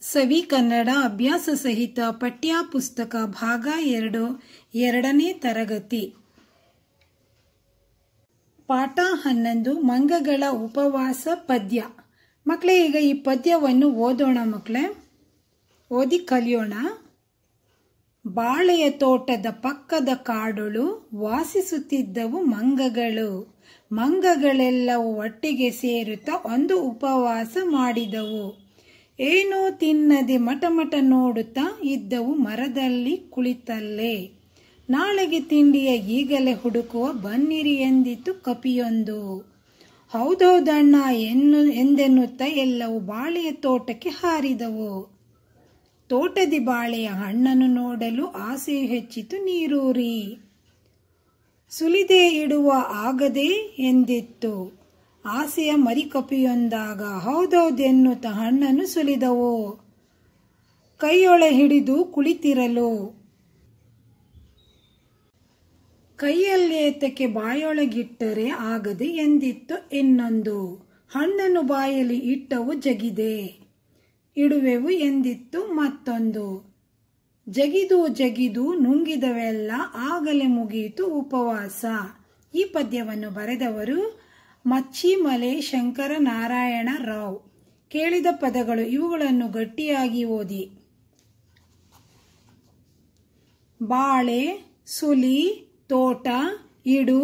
ಸವಿ ಕನ್ನಡ ಅಭ್ಯಾಸ ಸಹಿತ ಪಠ್ಯ ಪುಸ್ತಕ ಭಾಗ 2 ಎರಡನೇ ತರಗತಿ ಪಾಠ 11 ಮಂಗಗಳ ಉಪವಾಸ ಪದ್ಯ. ಮಕ್ಕಳೇ, ಈಗ ಈ ಪದ್ಯವನ್ನು ಓದೋಣ ಮಕ್ಕಳೇ, ಓದಿ ಕಲಿಯೋಣ. ಬಾಳೆಯ ತೋಟದ ಪಕ್ಕದ ಕಾಡೊಳು ವಾಸಿಸುತ್ತಿದ್ದವು ಮಂಗಗಳು. ಮಂಗಗಳೆಲ್ಲವೂ ಒಟ್ಟಿಗೆ ಸೇರುತ್ತಾ ಒಂದು ಉಪವಾಸ ಮಾಡಿದವು. ಏನೋ ತಿನ್ನದೆ ಮಟಮಟ ನೋಡುತ್ತಾ ಇದ್ದವು ಮರದಲ್ಲಿ ಕುಳಿತಲ್ಲೇ. ನಾಳೆಗೆ ತಿಂಡಿಯ ಈಗಲೇ ಹುಡುಕುವ ಬನ್ನಿರಿ ಎಂದಿತ್ತು ಕಪಿಯೊಂದು. ಹೌದೌದಣ್ಣ ಎಂದೆನ್ನುತ್ತಾ ಎಲ್ಲವೂ ಬಾಳೆಯ ತೋಟಕ್ಕೆ ಹಾರಿದವು. ತೋಟದಿ ಬಾಳೆಯ ಹಣ್ಣನ್ನು ನೋಡಲು ಆಸೆ ಹೆಚ್ಚಿತು ನೀರೂರಿ. ಸುಲಿದೇ ಇಡುವ ಆಗದೆ ಎಂದಿತ್ತು ಆಸೆಯ ಮರಿಕಪಿಯೊಂದಾಗ. ಹೌದೌದೆನ್ನುತ್ತಾ ಹಣ್ಣನ್ನು ಸುಲಿದವು. ಕೈಯೊಳೆ ಹಿಡಿದು ಕುಳಿತಿರಲು ಕೈಯಲ್ಲೇತಕ್ಕೆ ಬಾಯೊಳಗಿಟ್ಟರೆ ಆಗದೆ ಎಂದಿತ್ತು ಇನ್ನೊಂದು. ಹಣ್ಣನ್ನು ಬಾಯಲ್ಲಿ ಇಟ್ಟವು ಜಗಿದೆ ಇಡುವೆವು ಎಂದಿತ್ತು ಮತ್ತೊಂದು. ಜಗಿದು ಜಗಿದು ನುಂಗಿದವೆಲ್ಲ ಆಗಲೇ ಮುಗಿಯಿತು ಉಪವಾಸ. ಈ ಪದ್ಯವನ್ನು ಬರೆದವರು ಮಚ್ಚಿಮಲೆ ಶಂಕರನಾರಾಯಣ ರಾವ್. ಕೇಳಿದ ಪದಗಳು ಇವುಗಳನ್ನು ಗಟ್ಟಿಯಾಗಿ ಓದಿ. ಬಾಳೆ, ಸುಲಿ, ತೋಟ, ಇಡು,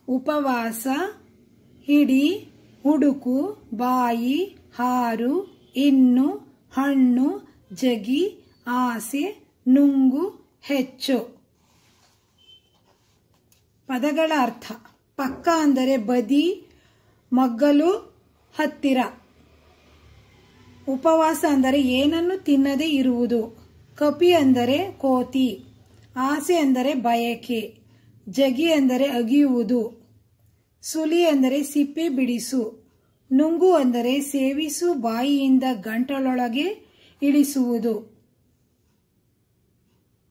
ಉಪವಾಸ, ಹಿಡಿ, ಹುಡುಕು, ಬಾಯಿ, ಹಾರು, ಇನ್ನು, ಹಣ್ಣು, ಜಗಿ, ಆಸೆ, ನುಂಗು, ಹೆಚ್ಚು. ಪದಗಳ ಅರ್ಥ. ಪಕ್ಕ ಅಂದರೆ ಬದಿ, ಮಗ್ಗಲು, ಹತ್ತಿರ. ಉಪವಾಸ ಅಂದರೆ ಏನನ್ನು ತಿನ್ನದೇ ಇರುವುದು. ಕಪಿ ಅಂದರೆ ಕೋತಿ. ಆಸೆ ಅಂದರೆ ಬಯಕೆ. ಜಗಿ ಅಂದರೆ ಅಗಿಯುವುದು. ಸುಲಿ ಅಂದರೆ ಸಿಪ್ಪೆ ಬಿಡಿಸು. ನುಂಗು ಅಂದರೆ ಸೇವಿಸು, ಬಾಯಿಯಿಂದ ಗಂಟಲೊಳಗೆ ಇಳಿಸುವುದು.